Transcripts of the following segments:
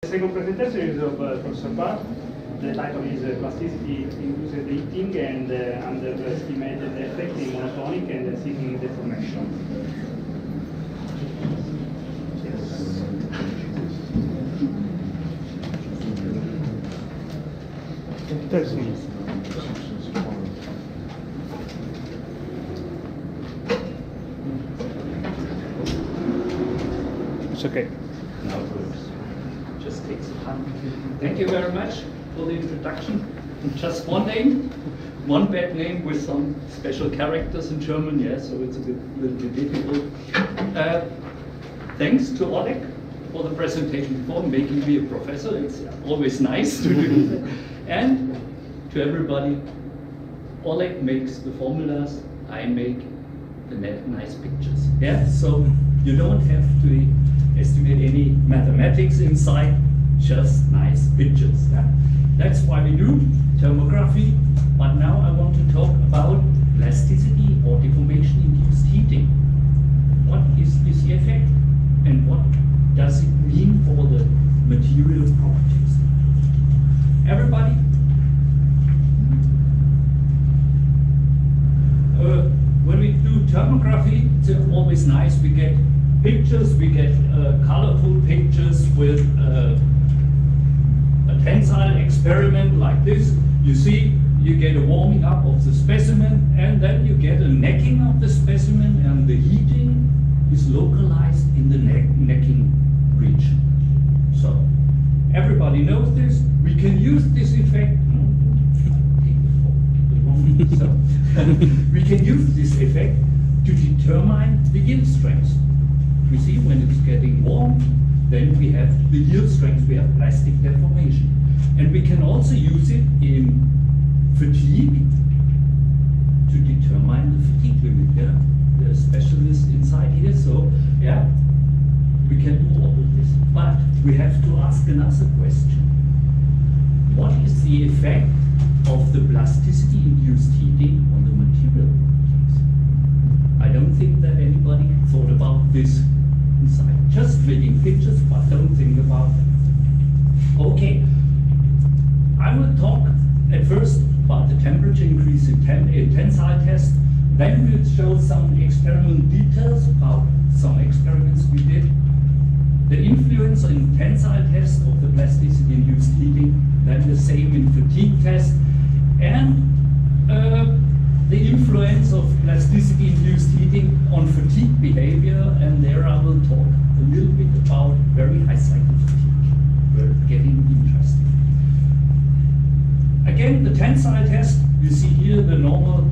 The second presentation is of Professor Barr. The title is Plasticity, Induced Heating and Underestimated Effect in Monotonic and Cyclic Deformation. It's okay. Now it works. Just takes time. Thank you very much for the introduction. Just one name, one bad name with some special characters in German, yeah, so it's a little bit difficult. Thanks to Oleg for the presentation before, making me a professor. It's always nice to do that. And to everybody, Oleg makes the formulas, I make the nice pictures. Yeah, so you don't have to estimate any mathematics inside, just nice pictures. Yeah? That's why we do thermography, but now I want to talk about plasticity or deformation-induced heating. What is this effect and what does it mean for the material properties? Everybody? When we do thermography, it's always nice. We get pictures, we get colorful pictures with a tensile experiment like this. You see, you get a warming up of the specimen, and then you get a necking of the specimen, and the heating is localized in the necking region. So, everybody knows this. We can use this effect. So, we can use this effect to determine the yield strength. We see when it's getting warm, then we have the yield strength, we have plastic deformation. And we can also use it in fatigue to determine the fatigue limit. Yeah? There are specialists inside here, so yeah, we can do all of this. But we have to ask another question. What is the effect of the plasticity-induced heating on the material properties? I don't think that anybody thought about this inside. Just making pictures, but don't think about it. Okay, I will talk at first about the temperature increase in tensile test. Then we'll show some experimental details about some experiments we did. The influence in tensile test of the plasticity-induced heating, then the same in fatigue test, and the influence of plasticity-induced heating on fatigue behavior, and there I will talk a little bit about very high cycle fatigue. We're getting interesting. Again, the tensile test, you see here the normal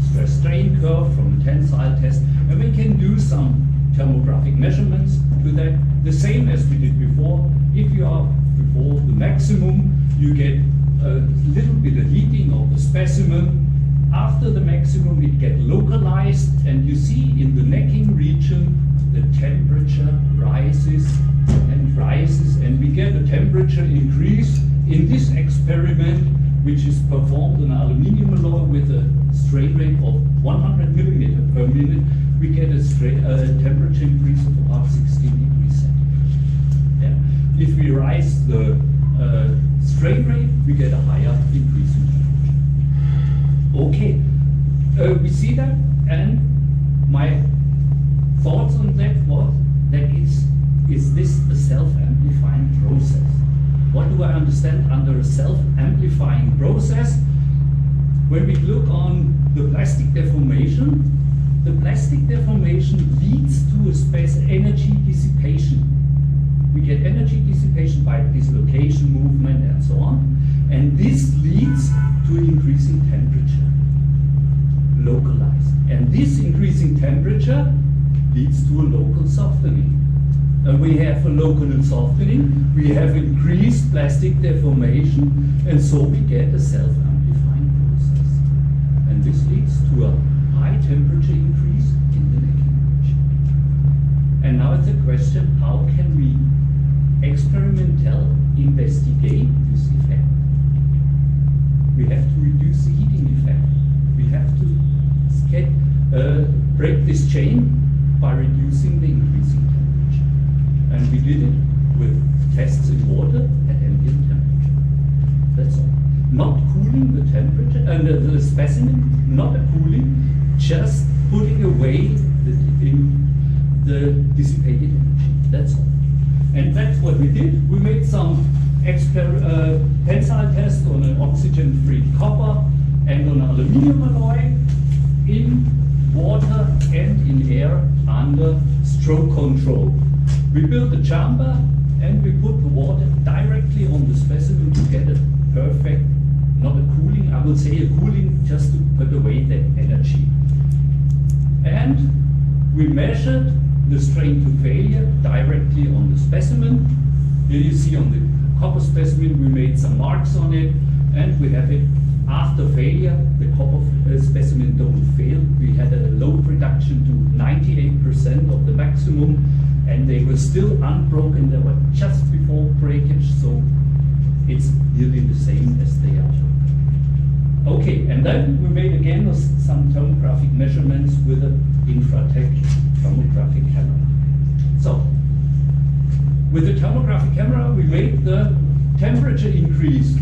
stress strain curve from the tensile test, and we can do some thermographic measurements to that, the same as we did before. If you are before the maximum, you get a little bit of heating of the specimen. After the maximum, it gets localized, and you see in the necking region, the temperature rises, and we get a temperature increase in this experiment, which is performed on aluminium alloy with a strain rate of 100 millimeter per minute. We get a temperature increase of about 16 degrees centigrade. Yeah. If we rise the strain rate, we get a higher increase in temperature. Okay, we see that, and my thoughts on that was that is this a self-amplifying process? What do I understand under a self-amplifying process? When we look on the plastic deformation leads to a space energy dissipation. We get energy dissipation by dislocation, movement, and so on. And this leads to increasing temperature, localized. And this increasing temperature leads to a local softening. And we have a local softening, we have increased plastic deformation, and so we get a self-amplifying process. And this leads to a high temperature increase in the necking region. And now it's a question, how can we experimentally investigate this effect? We have to reduce the heating effect. We have to break this chain by reducing the increasing temperature. And we did it with tests in water. the specimen, not a cooling, just putting away the dissipated energy. That's all. And that's what we did. We made some tensile tests on an oxygen-free copper and on aluminium alloy in water and in air under stroke control. We built a chamber and we put the water directly on the specimen to get a perfect, not a cooling, I will say a cooling just to put away the energy. And we measured the strain to failure directly on the specimen. Here you see on the copper specimen we made some marks on it, and we have it after failure. The copper specimen don't fail. We had a load reduction to 98% of the maximum, and they were still unbroken. They were just before breakage, so it's nearly the same as they are. Okay, and then we made again some thermographic measurements with an Infratech thermographic camera. So, with the thermographic camera, we made the temperature increase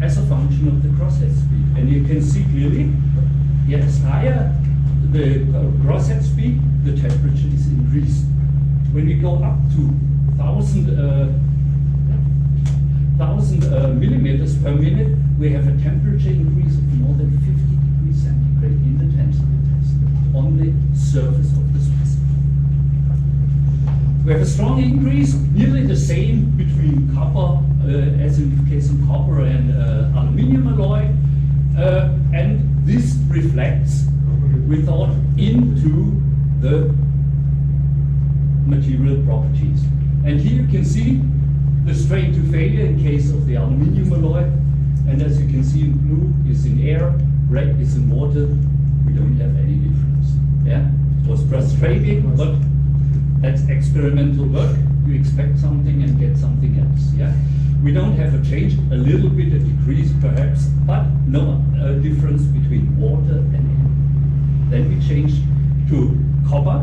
as a function of the crosshead speed. And you can see clearly, yes, higher the crosshead speed, the temperature is increased. When we go up to 1,000 millimeters per minute, we have a temperature increase of more than 50 degrees centigrade in the tensile test on the surface of the specimen. We have a strong increase, nearly the same between copper, as in the case of copper and aluminium alloy, and this reflects, we thought, into the material properties. And here you can see the strain to failure in case of the aluminium alloy, and as you can see in blue is in air, red is in water. We don't have any difference. Yeah, it was frustrating, but that's experimental work. You expect something and get something else. Yeah, we don't have a change, a little bit a decrease perhaps, but no difference between water and air. Then we changed to copper,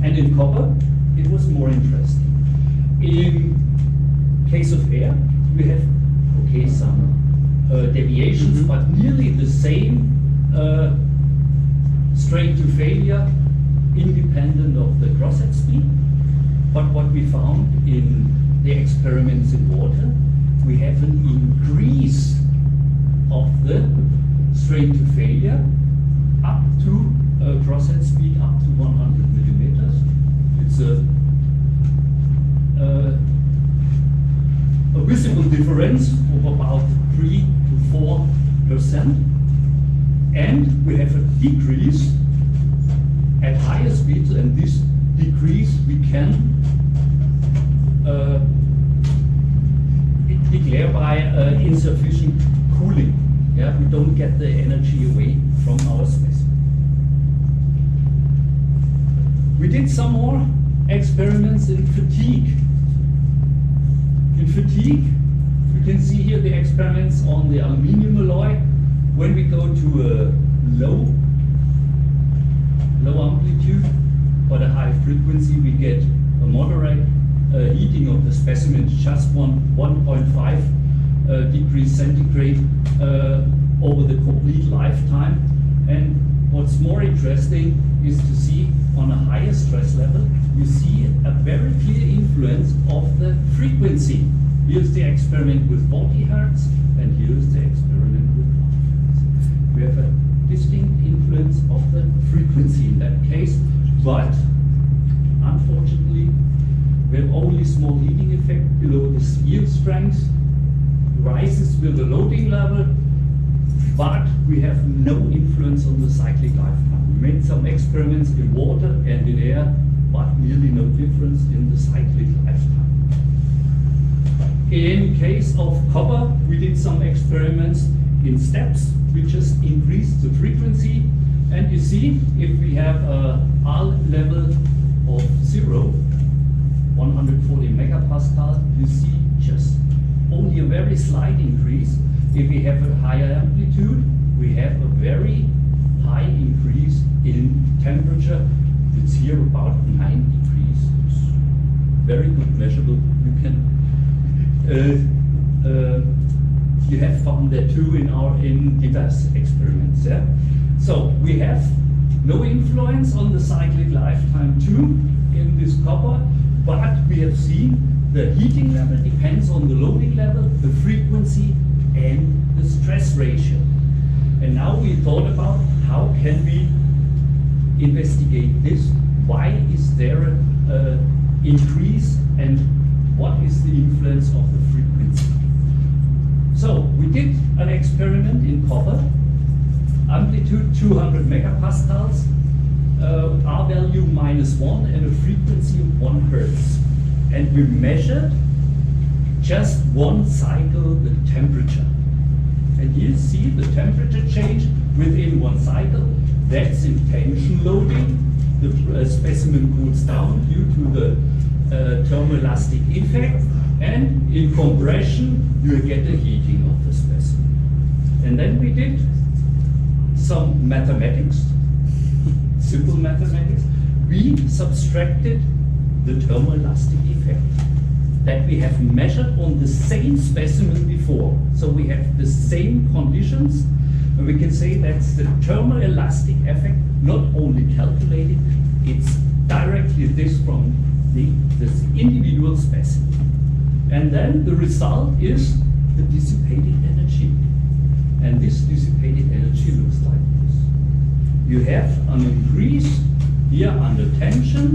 and in copper it was more interesting. In case of air, we have some deviations, but nearly the same strain to failure, independent of the crosshead speed. But what we found in the experiments in water, we have an increase of the strain to failure up to crosshead speed up to 100 millimeters. It's a visible difference of about 3 to 4%, and we have a decrease at higher speeds, and this decrease we can declare by insufficient cooling. Yeah, we don't get the energy away from our specimen. We did some more experiments in fatigue. In fatigue, you can see here the experiments on the aluminium alloy. When we go to a low amplitude but a high frequency, we get a moderate heating of the specimen, just 1.5 degrees centigrade over the complete lifetime. And what's more interesting is to see on a higher stress level, you see a very clear influence of the frequency. Here's the experiment with 40 Hertz, and here's the experiment with 1 Hertz. We have a distinct influence of the frequency in that case, but unfortunately, we have only small heating effect below the yield strength, rises with the loading level, but we have no influence on the cyclic lifetime. We made some experiments in water and in air, but nearly no difference in the cyclic lifetime. In case of copper, we did some experiments in steps. We just increased the frequency, and you see if we have a R level of 0, 140 megapascal, you see just only a very slight increase. If we have a higher amplitude, we have a very high increase in temperature. It's here about 9 degrees. It's very good measurable. You can you have found found that too in diverse experiments. Yeah? So we have no influence on the cyclic lifetime too in this copper, but we have seen the heating level depends on the loading level, the frequency, and the stress ratio. And now we thought about how can we investigate this? Why is there an increase, and what is the influence of the frequency? So we did an experiment in copper, amplitude 200 megapascals, R value -1, and a frequency of 1 hertz. And we measured just one cycle the temperature. And here you see the temperature change within one cycle. That's in tension loading. The specimen cools down due to the thermoelastic effect. And in compression, you get a heating of the specimen. And then we did some mathematics, simple mathematics. We subtracted the thermoelastic effect that we have measured on the same specimen before. So we have the same conditions, and we can say that's the thermoelastic effect, not only calculated, it's directly this from this individual specimen. And then the result is the dissipated energy. And this dissipated energy looks like this. You have an increase here under tension,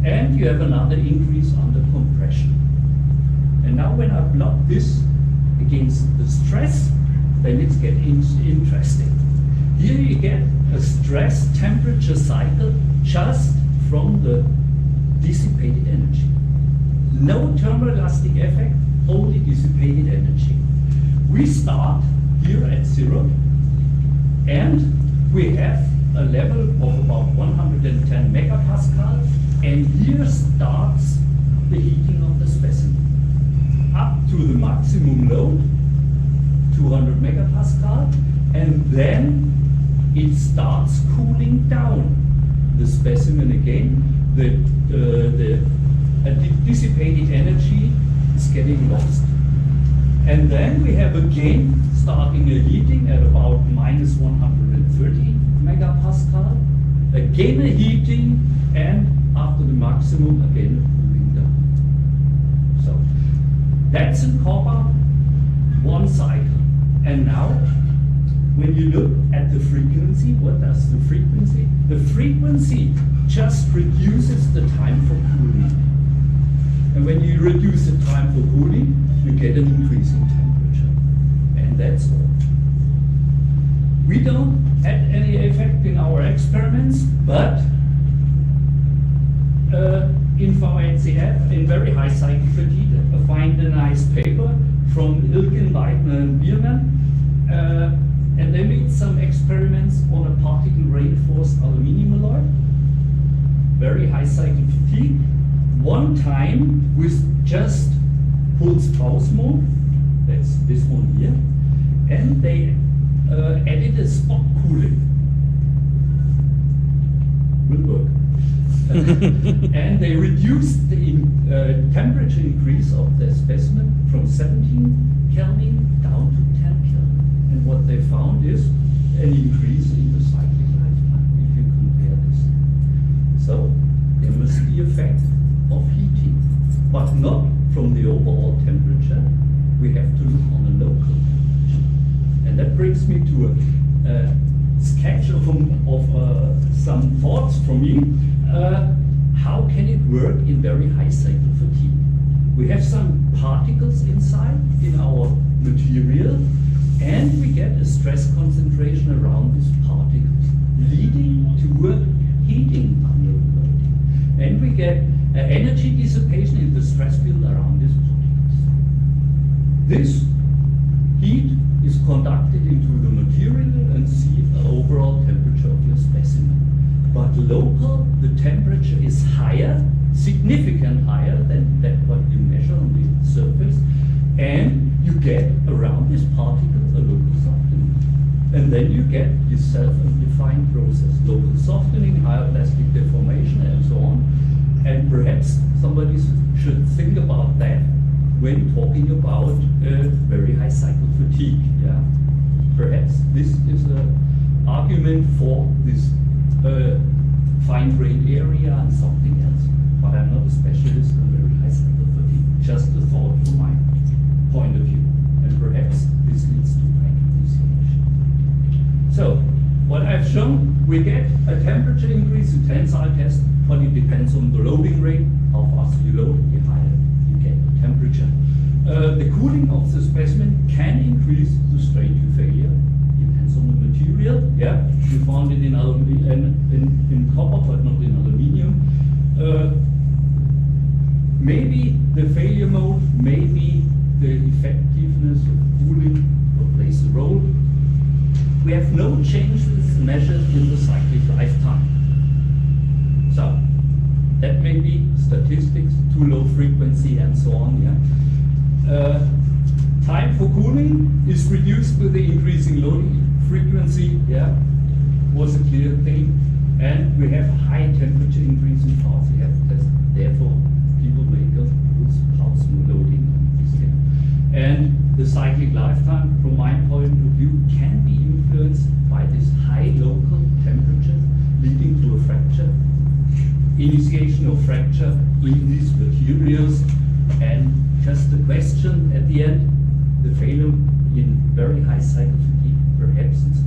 and you have another increase under compression. And now when I plot this against the stress, then it's getting interesting. Here you get a stress temperature cycle just from the dissipated energy. No thermoelastic effect, only dissipated energy. We start here at 0, and we have a level of about 110 megapascal, and here starts the heating of the specimen. Up to the maximum load, 200 megapascal, and then it starts cooling down the specimen again. The dissipated energy is getting lost. And then we have again starting a heating at about -130 megapascal, again a heating, and after the maximum again cooling down. So that's in copper, one cycle. And now when you look at the frequency, what does the frequency? The frequency just reduces the time for cooling. And when you reduce the time for cooling, you get an increase in temperature. And that's all. We don't have any effect in our experiments, but in VNCF, in very high cycle fatigue, I find a nice paper from Ilkin, Weidner, and Biermann. And they made some experiments on a particle reinforced aluminum alloy, very high cycle fatigue. One time with just pulse pulse mode, that's this one here, and they added a spot cooling. Will work. And they reduced the temperature increase of the specimen from 17 Kelvin down to 10 Kelvin. And what they found is an increase in the cyclic lifetime, if you compare this. So there must be effect of heating, but not from the overall temperature. We have to look on the local temperature. And that brings me to a sketch of some thoughts from me. How can it work in very high cycle fatigue? We have some particles inside in our material, and we get a stress concentration around these particles, leading to a heating under loading. And we get energy dissipation in the stress field around these particles. This heat is conducted into the material and see the overall temperature of your specimen. But local, the temperature is higher, significantly higher than what you measure on the surface, and you get around this particle a local softening. And then you get this self-amplifying process, local softening, higher plastic deformation, and so on. And perhaps somebody should think about that when talking about very high cycle fatigue. Yeah, perhaps this is an argument for this fine-grained area and something else. But I'm not a specialist on very high cycle fatigue. Just a thought from my point of view, and perhaps this leads to crack initiation. So, what I've shown, we get a temperature increase in tensile test, but it depends on the loading rate. How fast you load, the higher you get the temperature. The cooling of the specimen can increase the strain to failure. Depends on the material. Yeah, we found it in in copper, but not in aluminium. Maybe the failure mode, maybe the effectiveness of cooling plays a role. We have no changes measured in the cyclic lifetime. So, that may be statistics, too low frequency and so on. Yeah. Time for cooling is reduced with the increasing loading frequency. Yeah, was a clear thing. And we have high temperature increase in parts. Yeah, therefore, people make a pulse loading on this. Yeah. And the cyclic lifetime, from my point of view, can be influenced by this high local temperature leading to a fracture, initiation of fracture in these materials, and just the question at the end, the failure in very high cycle fatigue, perhaps it's